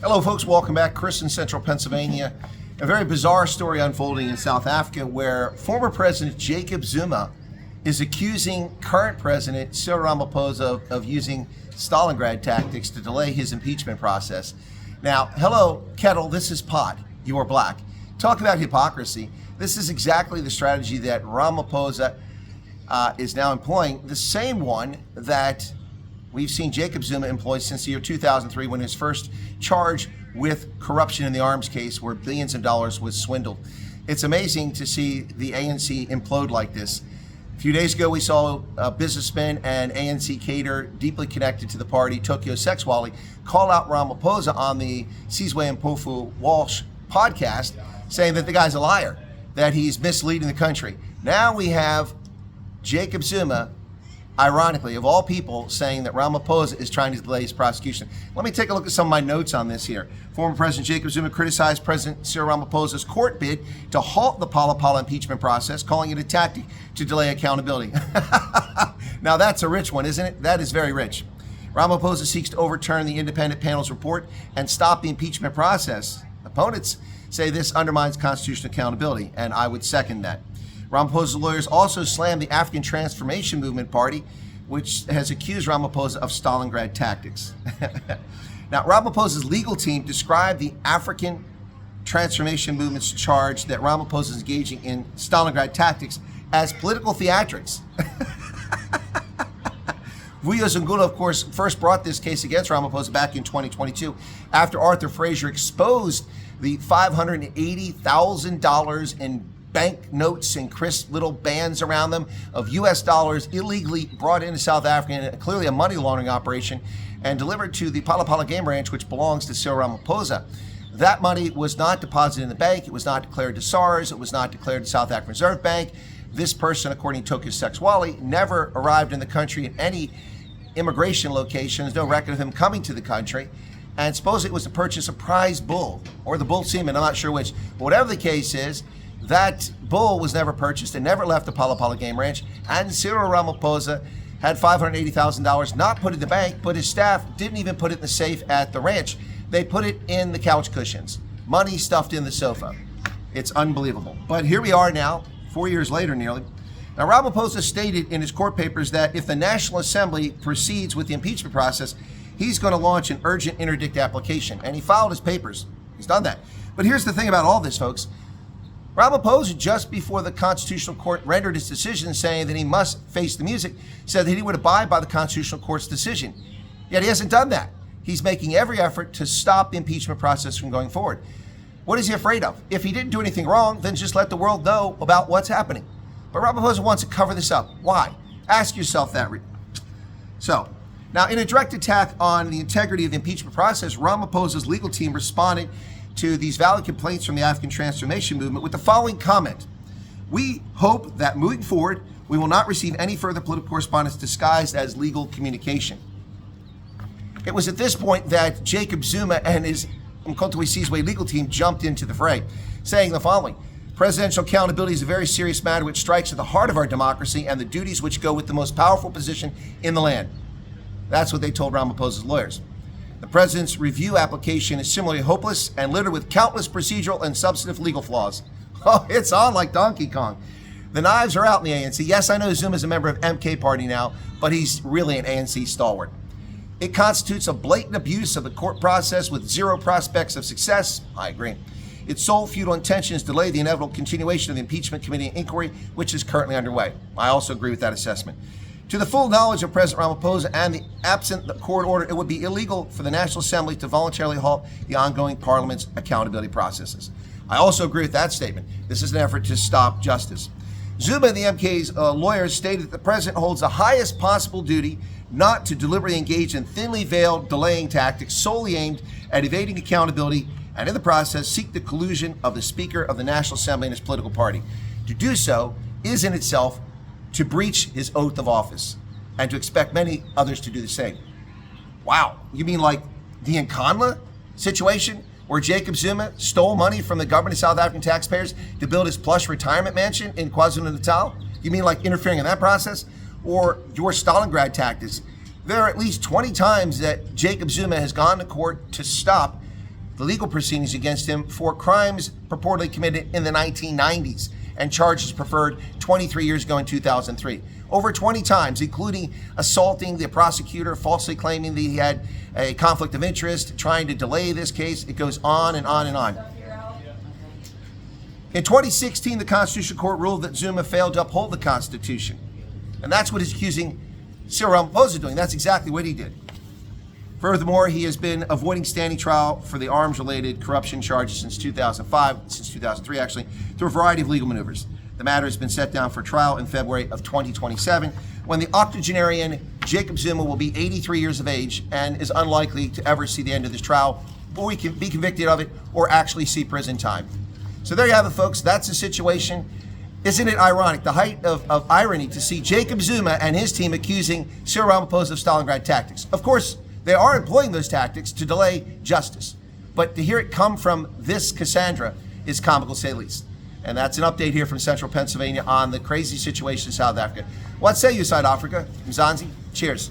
Hello folks, welcome back. Chris in Central Pennsylvania. A very bizarre story unfolding in South Africa where former President Jacob Zuma is accusing current President Cyril Ramaphosa of using Stalingrad tactics to delay his impeachment process. Now, hello, kettle, this is pot. You are black. Talk about hypocrisy. This is exactly the strategy that Ramaphosa is now employing, the same one that we've seen Jacob Zuma employ since the year 2003 when his first charge with corruption in the arms case where billions of dollars was swindled. It's amazing to see the ANC implode like this. A few days ago, we saw a businessman and ANC caterer deeply connected to the party, Tokyo Sexwally, call out Ramaphosa on the Sizwe and Pofu Walsh podcast, saying that the guy's a liar, that he's misleading the country. Now we have Jacob Zuma, ironically, of all people, saying that Ramaphosa is trying to delay his prosecution. Let me take a look at some of my notes on this here. Former President Jacob Zuma criticized President Cyril Ramaphosa's court bid to halt the Pala Pala impeachment process, calling it a tactic to delay accountability. Now that's a rich one, isn't it? That is very rich. Ramaphosa seeks to overturn the independent panel's report and stop the impeachment process. Opponents say this undermines constitutional accountability, and I would second that. Ramaphosa's lawyers also slammed the African Transformation Movement Party, which has accused Ramaphosa of Stalingrad tactics. Now, Ramaphosa's legal team described the African Transformation Movement's charge that Ramaphosa is engaging in Stalingrad tactics as political theatrics. Vuyo Zungula, of course, first brought this case against Ramaphosa back in 2022 after Arthur Frazier exposed the $580,000 in bank notes and crisp little bands around them of U.S. dollars illegally brought into South Africa, and clearly a money laundering operation, and delivered to the Pala Pala Game Ranch, which belongs to Cyril Ramaphosa. That money was not deposited in the bank. It was not declared to SARS. It was not declared to South African Reserve Bank. This person, according to Tokyo Sexwally, never arrived in the country at any immigration location. There's no record of him coming to the country. And supposedly it was to purchase a prize bull, or the bull semen, I'm not sure which. But whatever the case is, that bull was never purchased and never left the Pala Pala Game Ranch, and Cyril Ramaphosa had $580,000 not put in the bank, but his staff didn't even put it in the safe at the ranch. They put it in the couch cushions, money stuffed in the sofa. It's unbelievable. But here we are now, 4 years later nearly. Now, Ramaphosa stated in his court papers that if the National Assembly proceeds with the impeachment process, he's going to launch an urgent interdict application, and he filed his papers. He's done that. But here's the thing about all this, folks. Ramaphosa, just before the Constitutional Court rendered his decision saying that he must face the music, said that he would abide by the Constitutional Court's decision. Yet he hasn't done that. He's making every effort to stop the impeachment process from going forward. What is he afraid of? If he didn't do anything wrong, then just let the world know about what's happening. But Ramaphosa wants to cover this up. Why? Ask yourself that. So, now in a direct attack on the integrity of the impeachment process, Ramaphosa's legal team responded to these valid complaints from the African Transformation Movement with the following comment. We hope that moving forward, we will not receive any further political correspondence disguised as legal communication. It was at this point that Jacob Zuma and his Mkontwe Sizwe legal team jumped into the fray, saying the following. Presidential accountability is a very serious matter which strikes at the heart of our democracy and the duties which go with the most powerful position in the land. That's what they told Ramaphosa's lawyers. The president's review application is similarly hopeless and littered with countless procedural and substantive legal flaws. Oh, it's on like Donkey Kong. The knives are out in the ANC. Yes, I know Zuma is a member of MK Party now, but he's really an ANC stalwart. It constitutes a blatant abuse of the court process with zero prospects of success. I agree. Its sole futile intention is to delay the inevitable continuation of the impeachment committee inquiry, which is currently underway. I also agree with that assessment. To the full knowledge of President Ramaphosa and the absent the court order, it would be illegal for the National Assembly to voluntarily halt the ongoing Parliament's accountability processes. I also agree with that statement. This is an effort to stop justice. Zuma and the MK's lawyers stated that the president holds the highest possible duty not to deliberately engage in thinly veiled delaying tactics solely aimed at evading accountability and in the process seek the collusion of the Speaker of the National Assembly and his political party. To do so is in itself to breach his oath of office and to expect many others to do the same. Wow, you mean like the Nkanla situation where Jacob Zuma stole money from the government of South African taxpayers to build his plush retirement mansion in KwaZulu-Natal? You mean like interfering in that process? Or your Stalingrad tactics? There are at least 20 times that Jacob Zuma has gone to court to stop the legal proceedings against him for crimes purportedly committed in the 1990s and charges preferred 23 years ago in 2003. Over 20 times, including assaulting the prosecutor, falsely claiming that he had a conflict of interest, trying to delay this case. It goes on and on and on. In 2016, the Constitutional Court ruled that Zuma failed to uphold the Constitution. And that's what he's accusing Cyril Ramaphosa of doing. That's exactly what he did. Furthermore, he has been avoiding standing trial for the arms-related corruption charges since 2005, since 2003 actually, through a variety of legal maneuvers. The matter has been set down for trial in February of 2027, when the octogenarian Jacob Zuma will be 83 years of age and is unlikely to ever see the end of this trial, or he can be convicted of it, or actually see prison time. So there you have it, folks. That's the situation. Isn't it ironic, the height of irony, to see Jacob Zuma and his team accusing Cyril Ramaphosa of Stalingrad tactics? Of course, they are employing those tactics to delay justice. But to hear it come from this Cassandra is comical, to say the least. And that's an update here from central Pennsylvania on the crazy situation in South Africa. What say you, South Africa? Mzansi, cheers.